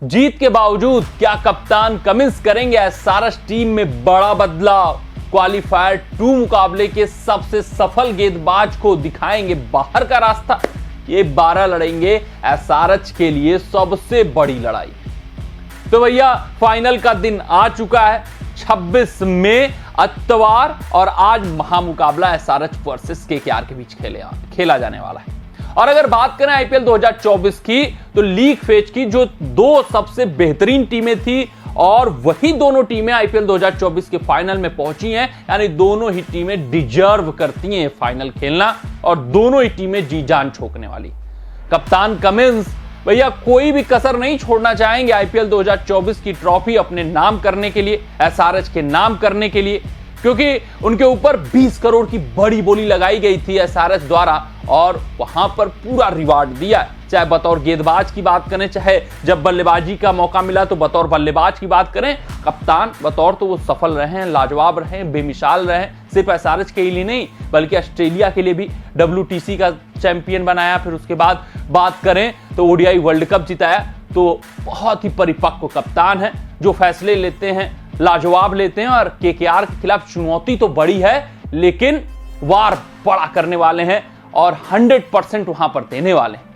जीत के बावजूद क्या कप्तान कमिंस करेंगे एसआरएच टीम में बड़ा बदलाव? क्वालीफायर 2 मुकाबले के सबसे सफल गेंदबाज को दिखाएंगे बाहर का रास्ता। ये 12 लड़ेंगे एसआरएच के लिए सबसे बड़ी लड़ाई। तो भैया फाइनल का दिन आ चुका है, 26 मई इतवार, और आज महामुकाबला एसआरएच वर्सेस केकेआर के बीच खेला जाने वाला है। और अगर बात करें आईपीएल 2024 की, तो लीग फेज की जो 2 सबसे बेहतरीन टीमें थी और वही दोनों टीमें आईपीएल 2024 के फाइनल में पहुंची हैं, यानी दोनों ही टीमें डिजर्व करती हैं फाइनल खेलना और दोनों ही टीमें जी जान छोकने वाली। कप्तान कमिंस भैया कोई भी कसर नहीं छोड़ना चाहेंगे आईपीएल 2024 की ट्रॉफी अपने नाम करने के लिए, एसआरएच के नाम करने के लिए, क्योंकि उनके ऊपर 20 करोड़ की बड़ी बोली लगाई गई थी एसआरएच द्वारा और वहां पर पूरा रिवार्ड दिया। चाहे बतौर गेंदबाज की बात करें, चाहे जब बल्लेबाजी का मौका मिला तो बतौर बल्लेबाज की बात करें, कप्तान बतौर तो वो सफल रहे हैं, लाजवाब रहे हैं, बेमिसाल रहे हैं। सिर्फ एसआरएच के लिए नहीं बल्कि ऑस्ट्रेलिया के लिए भी WTC का चैंपियन बनाया। फिर उसके बाद बात करें तो ओडीआई वर्ल्ड कप जिताया। तो बहुत ही परिपक्व कप्तान है, जो फैसले लेते हैं लाजवाब लेते हैं। और केकेआर के खिलाफ चुनौती तो बड़ी है, लेकिन वार बड़ा करने वाले हैं और 100% वहां पर देने वाले हैं।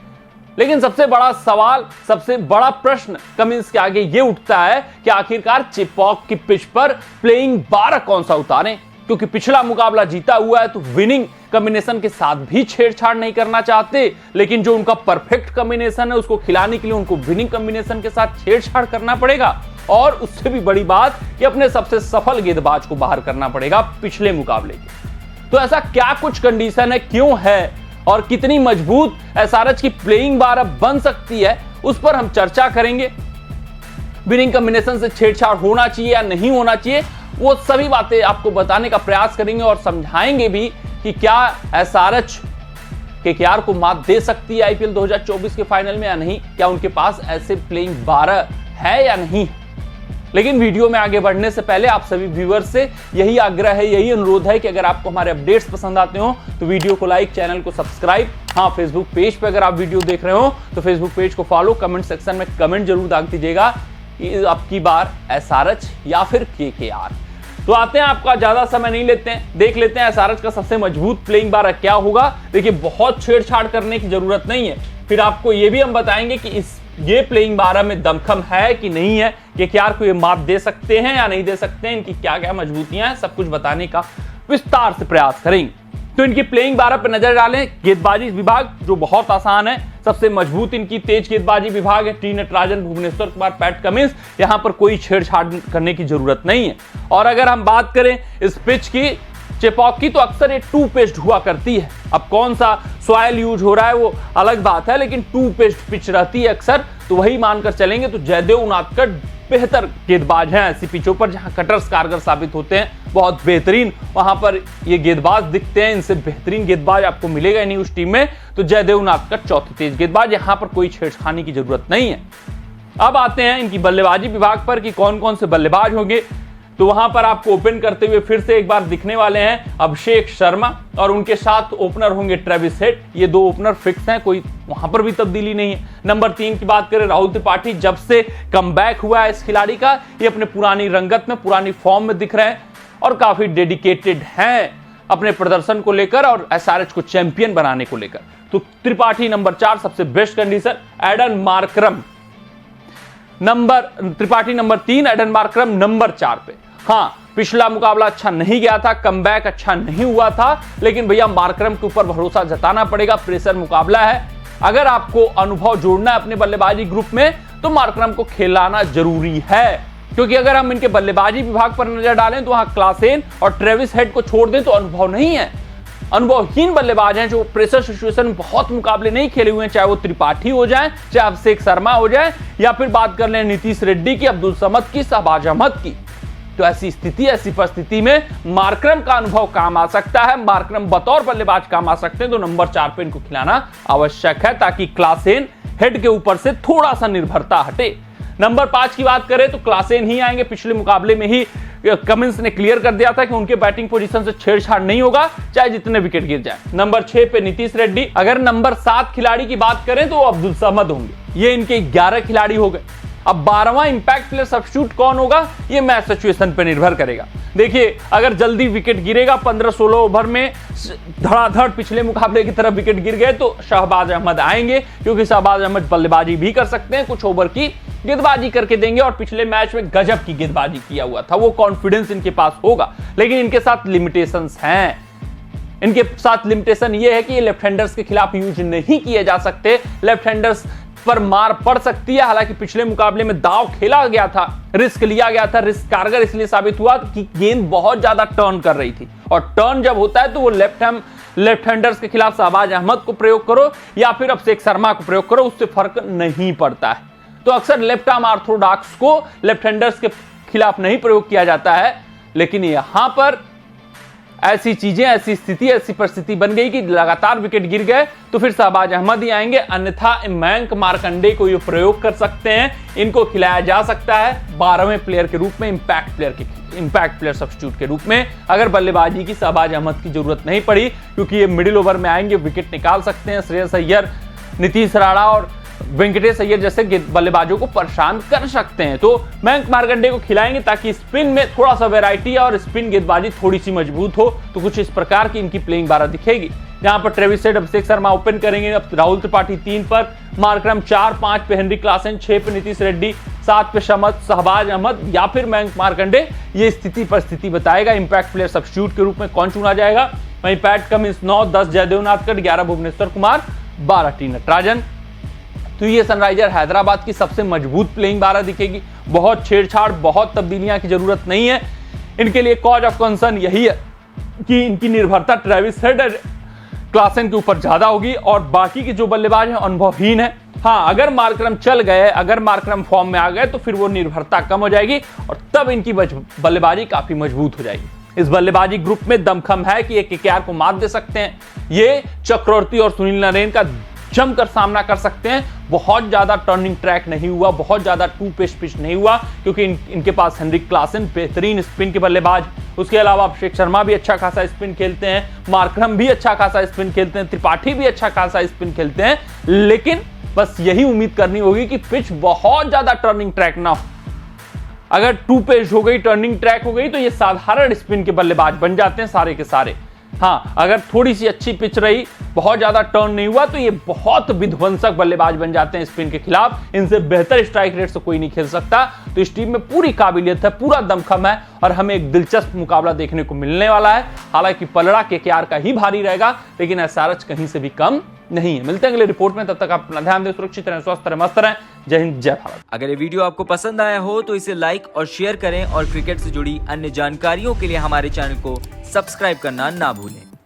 लेकिन सबसे बड़ा सवाल, सबसे बड़ा प्रश्न कमिंस के आगे ये उठता है कि आखिरकार चेपॉक की पिच पर प्लेइंग 12 कौन सा उतारें, क्योंकि पिछला मुकाबला जीता हुआ है तो विनिंग कॉम्बिनेशन के साथ भी छेड़छाड़ नहीं करना चाहते, लेकिन जो उनका परफेक्ट कॉम्बिनेशन है उसको खिलाने के लिए उनको विनिंग कॉम्बिनेशन के साथ छेड़छाड़ करना पड़ेगा। और उससे भी बड़ी बात कि अपने सबसे सफल गेंदबाज को बाहर करना पड़ेगा पिछले मुकाबले के। तो ऐसा क्या कुछ कंडीशन है, क्यों है और कितनी मजबूत एसआरएच की प्लेइंग 12 बन सकती है, उस पर हम चर्चा करेंगे। विनिंग कॉम्बिनेशन से छेड़छाड़ होना चाहिए या नहीं होना चाहिए, वो सभी बातें आपको बताने का प्रयास करेंगे और समझाएंगे भी कि क्या एसआरएच केकेआर को मात दे सकती है आईपीएल 2024 के फाइनल में या नहीं, क्या उनके पास ऐसे प्लेइंग 12 है या नहीं। लेकिन वीडियो में आगे बढ़ने से पहले आप सभी व्यूअर्स से यही आग्रह है, यही अनुरोध है कि अगर आपको हमारे अपडेट्स पसंद आते हो तो वीडियो को लाइक, चैनल को सब्सक्राइब। हाँ, फेसबुक पेज पे अगर आप वीडियो देख रहे हो तो फेसबुक पेज को फॉलो, कमेंट सेक्शन में कमेंट जरूर दाग दीजिएगा कि अब की बार एसआरएच या फिर केकेआर। तो आते हैं, आपका ज्यादा समय नहीं लेते हैं, देख लेते हैं एसआरएच का सबसे मजबूत प्लेइंग 12 क्या होगा। देखिए, बहुत छेड़छाड़ करने की जरूरत नहीं है। फिर आपको ये भी हम बताएंगे कि ये प्लेइंग 12 में दमखम है कि नहीं है, केकेआर को ये मात दे सकते हैं या नहीं दे सकते हैं, इनकी क्या क्या मजबूतियां हैं, सब कुछ बताने का विस्तार से प्रयास करेंगे। तो इनकी प्लेइंग 12 पर नजर डालें। गेंदबाजी विभाग जो बहुत आसान है, सबसे मजबूत इनकी तेज गेंदबाजी विभाग है। T Natarajan, Bhuvneshwar Kumar, Pat Cummins, यहां पर कोई छेड़छाड़ करने की जरूरत नहीं है। और अगर हम बात करें इस पिच की, चेपॉक की, तो अक्सर ये 2 पेस्ड हुआ करती है। अब कौन सा सॉइल यूज हो रहा है वो अलग बात है, लेकिन 2 पेस्ड पिच रहती है अक्सर, तो वही मानकर चलेंगे। तो जयदेव उनादकर बेहतर गेंदबाज हैं ऐसी पिचों पर जहां कटर्स कारगर साबित होते हैं, बहुत बेहतरीन वहां पर ये गेंदबाज दिखते हैं। इनसे बेहतरीन गेंदबाज आपको मिलेगा नहीं उस टीम में। तो जयदेव उनादकर चौथी तेज गेंदबाज, यहां पर कोई छेड़छाड़ी की जरूरत नहीं है। अब आते हैं इनकी बल्लेबाजी विभाग पर कि कौन कौन से बल्लेबाज होंगे। तो वहां पर आपको ओपन करते हुए फिर से एक बार दिखने वाले हैं अभिषेक शर्मा और उनके साथ ओपनर होंगे ट्रेविस हेड। ये 2 ओपनर फिक्स हैं, कोई वहां पर भी तब्दीली नहीं है। नंबर 3 की बात करें, राहुल त्रिपाठी, जब से कमबैक हुआ है इस खिलाड़ी का, ये अपने पुरानी रंगत में, पुरानी फॉर्म में दिख रहे हैं और काफी डेडिकेटेड हैं अपने प्रदर्शन को लेकर और एसआरएच को चैंपियन बनाने को लेकर। तो त्रिपाठी नंबर 4 सबसे best condition. Aiden Markram Tripathi number 3, Aiden Markram number 4 पे। हाँ, पिछला मुकाबला अच्छा नहीं गया था, कमबैक अच्छा नहीं हुआ था, लेकिन भैया मार्करम के ऊपर भरोसा जताना पड़ेगा। प्रेशर मुकाबला है, अगर आपको अनुभव जोड़ना है अपने बल्लेबाजी ग्रुप में तो मार्करम को खिलाना जरूरी है। क्योंकि अगर हम इनके बल्लेबाजी विभाग पर नजर डालें तो वहां क्लासेन और ट्रेविस हेड को छोड़ दें तो अनुभव नहीं है, अनुभवहीन बल्लेबाज हैं जो प्रेशर सिचुएशन में बहुत मुकाबले नहीं खेले हुए हैं, चाहे वो त्रिपाठी हो जाए, चाहे अभिषेक शर्मा हो जाए, या फिर बात कर लें नीतीश रेड्डी की, अब्दुल समद की, शहबाज अहमद की। तो ऐसी स्थिति, ऐसी परिस्थिति में मार्करम का अनुभव काम आ सकता है, मार्करम बतौर बल्लेबाज काम आ सकते हैं। तो नंबर 4 पे इनको खिलाना आवश्यक है ताकि क्लासेन हेड के ऊपर से थोड़ा सा निर्भरता हटे। नंबर 5 की बात करें तो क्लासेन ही आएंगे। पिछले मुकाबले में ही कमिंस ने क्लियर कर दिया था कि उनके बैटिंग पोजीशन से छेड़छाड़ नहीं होगा, चाहे जितने विकेट गिर जाए। नंबर 6 पे नीतीश रेड्डी। अगर नंबर 7 खिलाड़ी की बात करें तो अब्दुल समद होंगे। ये इनके 11 खिलाड़ी हो गए। अब 12वां इंपैक्ट प्लेयर सब्स्टिट्यूट कौन होगा ये मैच सिचुएशन पर निर्भर करेगा। देखिए अगर जल्दी विकेट गिरेगा 15-16 ओवर में धड़ाधड़ पिछले मुकाबले की तरफ विकेट गिर गए तो शहबाज अहमद आएंगे, क्योंकि शहबाज अहमद बल्लेबाजी भी कर सकते हैं, कुछ ओवर की गेंदबाजी करके देंगे और पिछले मैच में गजब की गेंदबाजी किया हुआ था, वो कॉन्फिडेंस इनके पास होगा। लेकिन इनके साथ लिमिटेशंस हैं। इनके साथ लिमिटेशन ये है कि ये लेफ्ट हैंडर्स के खिलाफ यूज नहीं किए जा सकते, लेफ्ट हैंडर्स पर मार पड़ सकती है। हालांकि पिछले मुकाबले में दांव खेला गया था, रिस्क लिया गया था, रिस्क कारगर इसलिए साबित हुआ कि गेंद बहुत ज्यादा टर्न कर रही थी, और टर्न जब होता है तो वो लेफ्ट हैंडर्स के खिलाफ शहबाज अहमद को प्रयोग करो या फिर अभिषेक शर्मा को प्रयोग करो, उससे फर्क नहीं पड़ता है। तो अक्सर लेफ्ट आर्म ऑर्थोडॉक्स को लेफ्ट हैंडर्स के खिलाफ नहीं प्रयोग किया जाता है, लेकिन यहां पर ऐसी चीजें, ऐसी स्थिति, ऐसी परिस्थिति बन गई कि लगातार विकेट गिर गए तो फिर शहबाज अहमद ही आएंगे, अन्यथा मयंक मार्कंडे को ये प्रयोग कर सकते हैं, इनको खिलाया जा सकता है 12वें प्लेयर के रूप में, इंपैक्ट प्लेयर सब्स्टिट्यूट के रूप में, अगर बल्लेबाजी की शहबाज अहमद की जरूरत नहीं पड़ी, क्योंकि ये मिडिल ओवर में आएंगे, विकेट निकाल सकते हैं, श्रेयस अय्यर, नीतीश राणा और वेंकटेश अय्यर जैसे बल्लेबाजों को परेशान कर सकते हैं। तो मयंक मार्कंडे को खिलाएंगे ताकि स्पिन में थोड़ा सा वैरायटी और स्पिन गेंदबाजी थोड़ी सी मजबूत हो, तो कुछ इस प्रकार की इनकी प्लेइंग 12 दिखेगी, जहां पर Travis head, Abhishek Sharma open करेंगे, अब राहुल त्रिपाठी 3 पर, मार्करम 4-5 पे हेनरी क्लासन, 6 पे नीतीश रेड्डी, 7 पे शहबाज अहमद या फिर मयंक मार्कंडे, ये स्थिति परिस्थिति बताएगा इंपैक्ट प्लेयर सब्स्टिट्यूट के रूप में कौन चुना जाएगा। वहीं Pat Cummins 9, 10 Jaydev Unadkat, 11 Bhuvneshwar Kumar, 12 T Natarajan. तो ये सनराइजर हैदराबाद की सबसे मजबूत प्लेइंग 12 दिखेगी। बहुत छेड़छाड़, बहुत तब्दीलियां की जरूरत नहीं है। इनके लिए कॉज ऑफ कंसर्न यही है कि इनकी निर्भरता ट्रेविस हेड, क्लासन के ऊपर ज्यादा होगी और बाकी के जो बल्लेबाज हैं अनुभवहीन है। हाँ, अगर मार्करम चल गए, अगर मार्करम फॉर्म में आ गए तो फिर वो निर्भरता कम हो जाएगी और तब इनकी बल्लेबाजी काफी मजबूत हो जाएगी। इस बल्लेबाजी ग्रुप में दमखम है कि एक केकेआर को मात दे सकते हैं, ये चक्रवर्ती और सुनील नरेन का जमकर सामना कर सकते हैं। बहुत ज्यादा टर्निंग ट्रैक नहीं हुआ, बहुत ज्यादा टू पेस पिच नहीं हुआ, क्योंकि इनके पास हेनरी क्लासन बेहतरीन स्पिन के बल्लेबाज, उसके अलावा अभिषेक शर्मा भी अच्छा खासा स्पिन खेलते हैं, मार्करम भी अच्छा खासा स्पिन खेलते हैं, त्रिपाठी भी अच्छा खासा स्पिन खेलते हैं। लेकिन बस यही उम्मीद करनी होगी कि पिच बहुत ज्यादा टर्निंग ट्रैक ना हो। अगर टू पेस हो गई, टर्निंग ट्रैक हो गई, तो ये साधारण स्पिन के बल्लेबाज बन जाते हैं सारे के सारे। हाँ, अगर थोड़ी सी अच्छी पिच रही, बहुत ज्यादा टर्न नहीं हुआ, तो ये बहुत विध्वंसक बल्लेबाज बन जाते हैं स्पिन के खिलाफ। इनसे बेहतर स्ट्राइक रेट से कोई नहीं खेल सकता। तो इस टीम में पूरी काबिलियत है, पूरा दमखम है और हमें एक दिलचस्प मुकाबला देखने को मिलने वाला है। हालांकि पलड़ा केकेआर का ही भारी रहेगा, लेकिन एसआरएच कहीं से भी कम नहीं है। मिलते हैं अगले रिपोर्ट में, तब तक आप अपना ध्यान दें, सुरक्षित रहें, स्वस्थ रहें, मस्त रहें। जय हिंद, जय भारत। अगर ये वीडियो आपको पसंद आया हो तो इसे लाइक और शेयर करें और क्रिकेट से जुड़ी अन्य जानकारियों के लिए हमारे चैनल को सब्सक्राइब करना ना भूलें।